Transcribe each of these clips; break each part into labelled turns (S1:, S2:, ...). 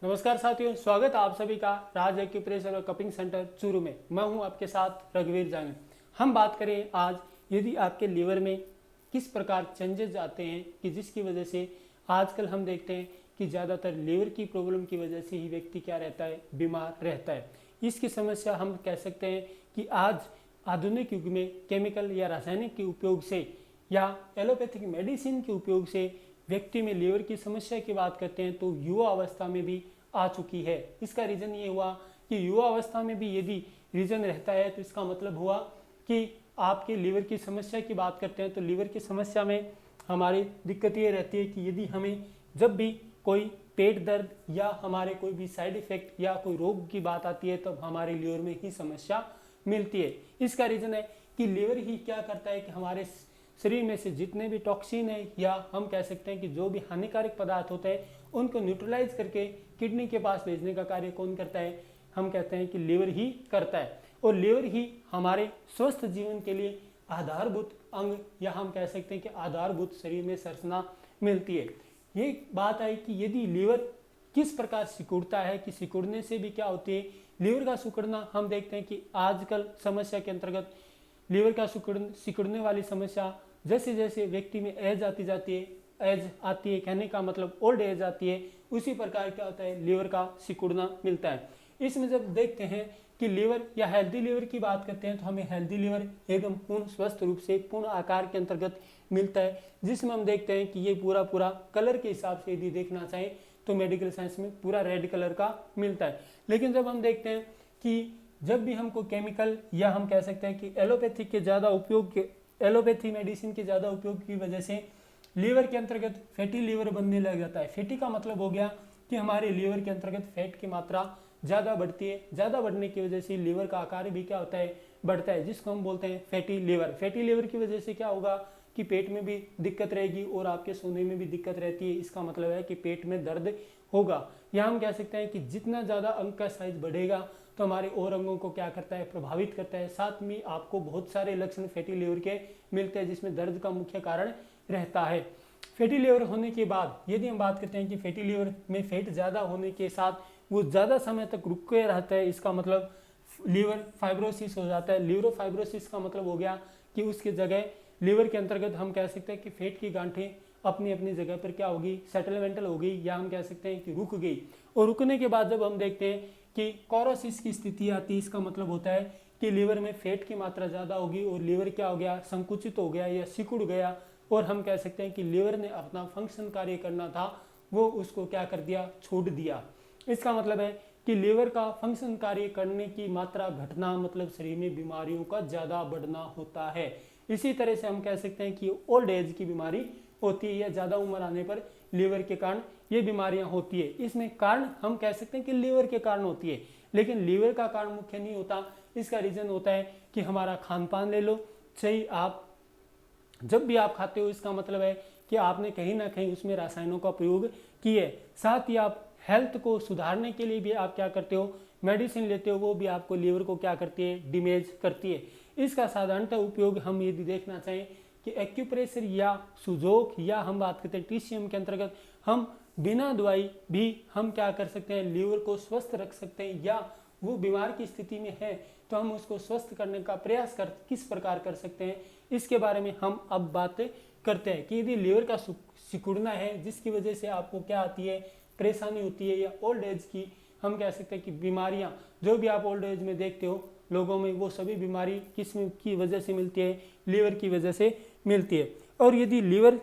S1: नमस्कार साथियों, स्वागत है आप सभी का राज एक्यूप्रेशर और कपिंग सेंटर चूरू में। मैं हूं आपके साथ रघुवीर जांगड़। हम बात करें आज यदि आपके लीवर में किस प्रकार चेंजेस आते हैं कि जिसकी वजह से आजकल हम देखते हैं कि ज़्यादातर लीवर की प्रॉब्लम की वजह से ही व्यक्ति क्या रहता है, बीमार रहता है। इसकी समस्या हम कह सकते हैं कि आज आधुनिक युग में केमिकल या रासायनिक के उपयोग से या एलोपैथिक मेडिसिन के उपयोग से व्यक्ति में लीवर की समस्या की बात करते हैं तो युवा अवस्था में भी आ चुकी है। इसका रीज़न ये हुआ कि युवा अवस्था में भी यदि रीज़न रहता है तो इसका मतलब हुआ कि आपके लीवर की समस्या की बात करते हैं तो लीवर की समस्या में हमारी दिक्कत ये रहती है कि यदि हमें जब भी कोई पेट दर्द या हमारे कोई भी साइड इफेक्ट या कोई रोग की बात आती है तब हमारे लीवर में ही समस्या मिलती है। इसका रीज़न है कि लीवर ही क्या करता है कि हमारे शरीर में से जितने भी टॉक्सिन है या हम कह सकते हैं कि जो भी हानिकारक पदार्थ होते हैं उनको न्यूट्रलाइज करके किडनी के पास भेजने का कार्य कौन करता है, हम कहते हैं कि लीवर ही करता है। और लीवर ही हमारे स्वस्थ जीवन के लिए आधारभूत अंग या हम कह सकते हैं कि आधारभूत शरीर में संरचना मिलती है। ये बात आई कि यदि लीवर किस प्रकार सिकुड़ता है कि सिकुड़ने से भी क्या होती है, लीवर का सिकुड़ना हम देखते हैं कि आजकल समस्या के अंतर्गत लीवर का सिकुड़ने वाली समस्या जैसे जैसे व्यक्ति में एज आती जाती है, एज आती है कहने का मतलब ओल्ड एज आती है, उसी प्रकार क्या होता है लीवर का सिकुड़ना मिलता है। इसमें जब देखते हैं कि लीवर या हेल्दी लीवर की बात करते हैं तो हमें हेल्दी लीवर एकदम पूर्ण स्वस्थ रूप से पूर्ण आकार के अंतर्गत मिलता है, जिसमें हम देखते हैं कि ये पूरा पूरा कलर के हिसाब से यदि देखना चाहें तो मेडिकल साइंस में पूरा रेड कलर का मिलता है। लेकिन जब हम देखते हैं कि जब भी हमको केमिकल या हम कह सकते हैं कि एलोपैथी के ज़्यादा उपयोग के एलोपैथी मेडिसिन के ज़्यादा उपयोग की वजह से लीवर के अंतर्गत फैटी लीवर बनने लग जाता है। फैटी का मतलब हो गया कि हमारे लीवर के अंतर्गत फैट की मात्रा ज़्यादा बढ़ती है। ज़्यादा बढ़ने की वजह से लीवर का आकार भी क्या होता है, बढ़ता है, जिसको हम बोलते हैं फैटी लीवर। फैटी लीवर की वजह से क्या होगा कि पेट में भी दिक्कत रहेगी और आपके सोने में भी दिक्कत रहती है। इसका मतलब है कि पेट में दर्द होगा। या हम कह सकते हैं कि जितना ज़्यादा अंग का साइज बढ़ेगा तो हमारे और अंगों को क्या करता है, प्रभावित करता है। साथ में आपको बहुत सारे लक्षण फैटी लीवर के मिलते हैं जिसमें दर्द का मुख्य कारण रहता है। फैटी लीवर होने के बाद यदि हम बात करते हैं कि फैटी लीवर में फैट ज़्यादा होने के साथ वो ज़्यादा समय तक रुक के रहता है, इसका मतलब लीवर फाइब्रोसिस हो जाता है। लीवर फाइब्रोसिस का मतलब हो गया कि उसकी जगह लीवर के अंतर्गत हम कह सकते हैं कि फैट की गांठें अपनी अपनी जगह पर क्या होगी, सेटलमेंटल हो गई या हम कह सकते हैं कि रुक गई। और रुकने के बाद जब हम देखते हैं कि कोरोसिस की स्थिति आती है, इसका मतलब होता है कि लीवर में फैट की मात्रा ज़्यादा होगी और लीवर क्या हो गया, संकुचित हो गया या सिकुड़ गया। और हम कह सकते हैं कि लीवर ने अपना फंक्शन कार्य करना था वो उसको क्या कर दिया, छोड़ दिया। इसका मतलब है कि लीवर का फंक्शन कार्य करने की मात्रा घटना मतलब शरीर में बीमारियों का ज़्यादा बढ़ना होता है। इसी तरह से हम कह सकते हैं कि ओल्ड एज की बीमारी होती है या ज़्यादा उम्र आने पर लीवर के कारण ये बीमारियां होती है। इसमें कारण हम कह सकते हैं कि लीवर के कारण होती है, लेकिन लीवर का कारण मुख्य नहीं होता। इसका रीज़न होता है कि हमारा खान पान ले लो। सही, आप जब भी आप खाते हो इसका मतलब है कि आपने कहीं ना कहीं उसमें रसायनों का प्रयोग किया है। साथ ही आप हेल्थ को सुधारने के लिए भी आप क्या करते हो, मेडिसिन लेते हो, वो भी आपको लीवर को क्या करती है, डैमेज करती है। इसका साधारणतः उपयोग हम यदि देखना चाहें कि एक्यूप्रेशर या सुजोक या हम बात करते हैं टीसीएम के अंतर्गत हम बिना दवाई भी हम क्या कर सकते हैं, लीवर को स्वस्थ रख सकते हैं। या वो बीमार की स्थिति में है तो हम उसको स्वस्थ करने का प्रयास किस प्रकार कर सकते हैं, इसके बारे में हम अब बात करते हैं कि यदि लीवर का सिकुड़ना है जिसकी वजह से आपको क्या आती है, परेशानी होती है या ओल्ड एज की हम कह सकते हैं कि बीमारियां जो भी आप ओल्ड एज में देखते हो लोगों में, वो सभी बीमारी किस की वजह से मिलती है, लीवर की वजह से मिलती है। और यदि लीवर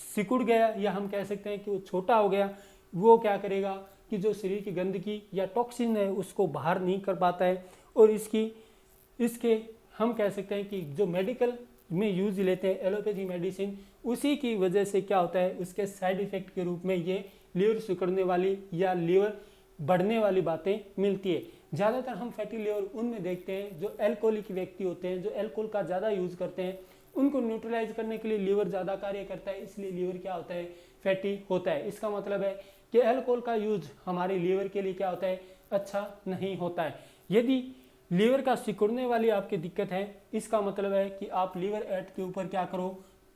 S1: सिकुड़ गया या हम कह सकते हैं कि वो छोटा हो गया, वो क्या करेगा कि जो शरीर की गंदगी या टॉक्सिन है उसको बाहर नहीं कर पाता है। और इसके हम कह सकते हैं कि जो मेडिकल में यूज लेते हैं एलोपैथी मेडिसिन, उसी की वजह से क्या होता है, उसके साइड इफेक्ट के रूप में ये लीवर सिकुड़ने वाली या लीवर बढ़ने वाली बातें मिलती है। ज़्यादातर हम फैटी लीवर उनमें देखते हैं जो एल्कोहलिक व्यक्ति होते हैं, जो एल्कोहल का ज़्यादा यूज करते हैं। उनको न्यूट्रलाइज करने के लिए लीवर ज़्यादा कार्य करता है, इसलिए लीवर क्या होता है, फैटी होता है। इसका मतलब है कि अल्कोहल का यूज हमारे लीवर के लिए क्या होता है, अच्छा नहीं होता है। यदि लीवर का सिकुड़ने वाली आपकी दिक्कत है, इसका मतलब है कि आप लीवर एट के ऊपर क्या करो,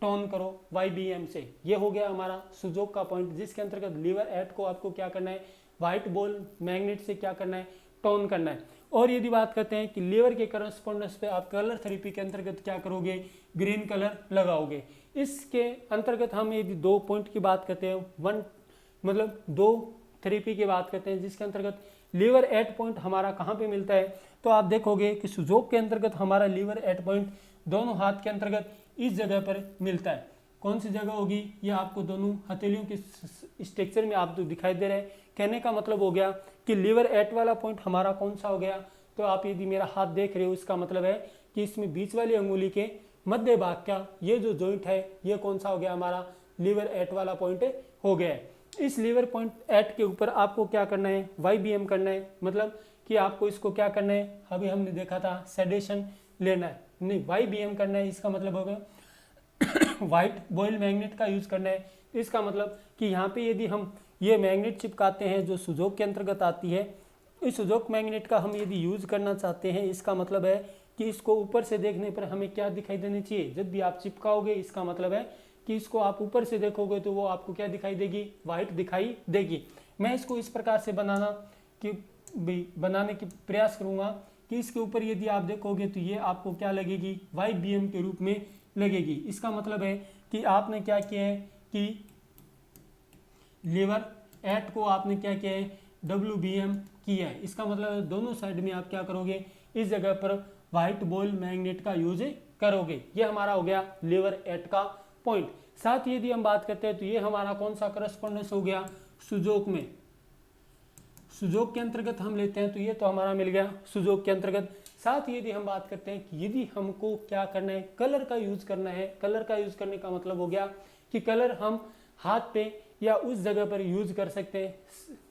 S1: टोन करो YBM से। ये हो गया हमारा सुजोक का पॉइंट, जिसके अंतर्गत लीवर एट को आपको क्या करना है, व्हाइट बॉल मैग्नेट से क्या करना है, टोन करना है। और यदि बात करते हैं कि लीवर के करस्पॉन्डेंस पे आप कलर थेरेपी के अंतर्गत क्या करोगे, ग्रीन कलर लगाओगे। इसके अंतर्गत हम यदि 2 पॉइंट की बात करते हैं, मतलब 2 थेरेपी की बात करते हैं, जिसके अंतर्गत लीवर एट पॉइंट हमारा कहाँ पे मिलता है, तो आप देखोगे कि सुजोक के अंतर्गत हमारा लीवर एट पॉइंट दोनों हाथ के अंतर्गत इस जगह पर मिलता है। कौन सी जगह होगी, ये आपको दोनों हथेलियों के स्ट्रक्चर में आप तो दिखाई दे रहे हैं। कहने का मतलब हो गया कि लीवर एट वाला पॉइंट हमारा कौन सा हो गया, तो आप यदि मेरा हाथ देख रहे हो, इसका मतलब है कि इसमें बीच वाली अंगुली के मध्य भाग का ये जो जॉइंट है, ये कौन सा हो गया, हमारा लीवर एट वाला पॉइंट हो गया है। इस लीवर पॉइंट एट के ऊपर आपको क्या करना है, YBM करना है, मतलब कि आपको इसको क्या करना है, अभी हमने देखा था सेडेशन लेना है, नहीं YBM करना है। इसका मतलब होगा व्हाइट बॉयल मैग्नेट का यूज करना है। इसका मतलब कि यहाँ पे यदि हम ये मैग्नेट चिपकाते हैं जो सुजोक के अंतर्गत आती है, इस सुजोक मैग्नेट का हम यदि यूज करना चाहते हैं, इसका मतलब है कि इसको ऊपर से देखने पर हमें क्या दिखाई देनी चाहिए, जब भी आप चिपकाओगे इसका मतलब है कि इसको आप ऊपर से देखोगे तो वो आपको क्या दिखाई देगी, व्हाइट दिखाई देगी। मैं इसको इस प्रकार से बनाने की प्रयास करूंगा कि इसके ऊपर यदि आप देखोगे तो ये आपको क्या लगेगी, YBM के रूप में लगेगी। इसका मतलब है कि आपने क्या किया है कि लीवर एट को आपने क्या किया है, WBM किया है। इसका मतलब दोनों साइड में आप क्या करोगे, इस जगह पर व्हाइट बॉल मैग्नेट का यूज करोगे। ये हमारा हो गया लीवर एट का पॉइंट। साथ ही यदि हम बात करते हैं तो ये हमारा कौन सा करस्पॉन्डेंस हो गया, सुजोक में। सुजोक के अंतर्गत हम लेते हैं तो ये तो हमारा मिल गया सुजोक के अंतर्गत। साथ ही यदि हम बात करते हैं कि यदि हमको क्या करना है, कलर का यूज करना है। कलर का यूज करने का मतलब हो गया कि कलर हम हाथ पे या उस जगह पर यूज कर सकते हैं,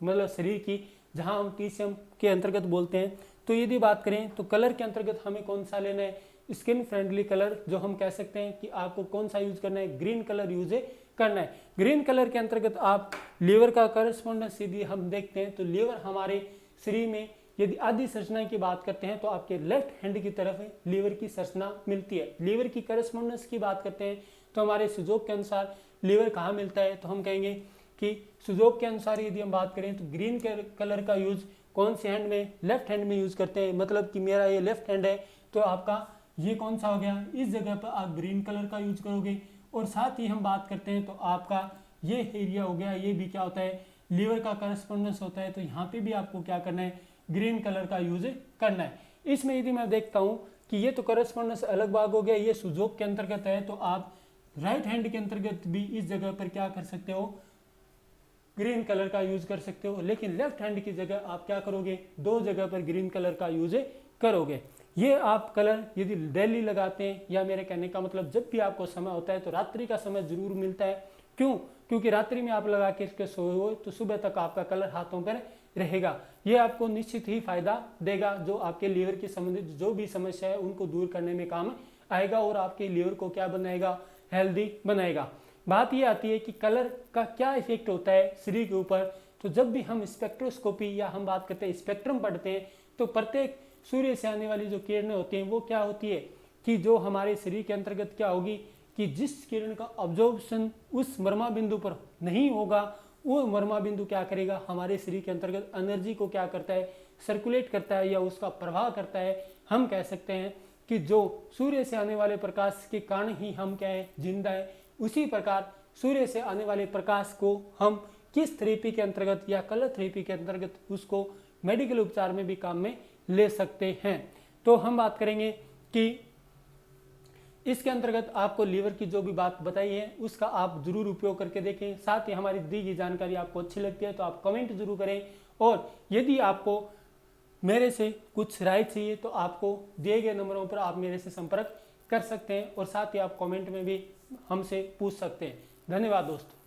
S1: मतलब शरीर की जहां हम TCM के अंतर्गत बोलते हैं। तो यदि बात करें तो कलर के अंतर्गत हमें कौन सा लेना है, स्किन फ्रेंडली कलर, जो हम कह सकते हैं कि आपको कौन सा यूज करना है, ग्रीन कलर यूज करना है। ग्रीन कलर के अंतर्गत आप लीवर का करस्पॉन्डेंस यदि हम देखते हैं तो लीवर हमारे शरीर में यदि आदि संरचना की बात करते हैं तो आपके लेफ्ट हैंड की तरफ लीवर की संरचना मिलती है। लीवर की करस्पॉन्डेंस की बात करते हैं तो हमारे सुजोक के अनुसार लीवर कहाँ मिलता है, तो हम कहेंगे कि सुजोक के अनुसार यदि हम बात करें तो ग्रीन कलर का यूज कौन से हैंड में, लेफ्ट हैंड में यूज करते हैं। मतलब कि मेरा ये लेफ्ट हैंड है तो आपका ये कौन सा हो गया, इस जगह पर आप ग्रीन कलर का यूज करोगे। और साथ ही हम बात करते हैं तो आपका ये एरिया हो गया, ये भी क्या होता है, लीवर का करस्पॉन्डेंस होता है। तो यहाँ पे भी आपको क्या करना है, ग्रीन कलर का यूज करना है। इसमें यदि मैं देखता हूँ कि ये तो करस्पॉन्डेंस अलग भाग हो गया, ये सुजोक के अंतर्गत है, तो आप राइट हैंड के अंतर्गत भी इस जगह पर क्या कर सकते हो, ग्रीन कलर का यूज कर सकते हो। लेकिन लेफ्ट हैंड की जगह आप क्या करोगे, 2 जगह पर ग्रीन कलर का यूज करोगे। ये आप कलर यदि डेली लगाते हैं, या मेरे कहने का मतलब जब भी आपको समय होता है तो रात्रि का समय जरूर मिलता है। क्यों, क्योंकि रात्रि में आप लगा के सोए हो तो सुबह तक आपका कलर हाथों पर रहेगा। ये आपको निश्चित ही फायदा देगा, जो आपके लीवर के संबंधित जो भी समस्या है उनको दूर करने में काम आएगा और आपके लीवर को क्या बनाएगा, हेल्दी बनाएगा। बात ये आती है कि कलर का क्या इफेक्ट होता है शरीर के ऊपर। तो जब भी हम स्पेक्ट्रोस्कोपी या हम बात करते हैं स्पेक्ट्रम पढ़ते हैं तो प्रत्येक सूर्य से आने वाली जो किरणें होती हैं वो क्या होती है कि जो हमारे शरीर के अंतर्गत क्या होगी कि जिस किरण का ऑब्जॉर्प्शन उस मर्मा बिंदु पर नहीं होगा, वो मर्मा बिंदु क्या करेगा, हमारे शरीर के अंतर्गत एनर्जी को क्या करता है, सर्कुलेट करता है या उसका प्रवाह करता है। हम कह सकते हैं कि जो सूर्य से आने वाले प्रकाश के कारण ही हम क्या है, जिंदा है। उसी प्रकार सूर्य से आने वाले प्रकाश को हम किस थेरेपी के अंतर्गत या कलर थेरेपी के अंतर्गत उसको मेडिकल उपचार में भी काम में ले सकते हैं। तो हम बात करेंगे कि इसके अंतर्गत आपको लीवर की जो भी बात बताई है उसका आप जरूर उपयोग करके देखें। साथ ही हमारी दी गई जानकारी आपको अच्छी लगती है तो आप कमेंट जरूर करें, और यदि आपको मेरे से कुछ राय चाहिए तो आपको दिए गए नंबरों पर आप मेरे से संपर्क कर सकते हैं, और साथ ही आप कमेंट में भी हमसे पूछ सकते हैं। धन्यवाद दोस्तों।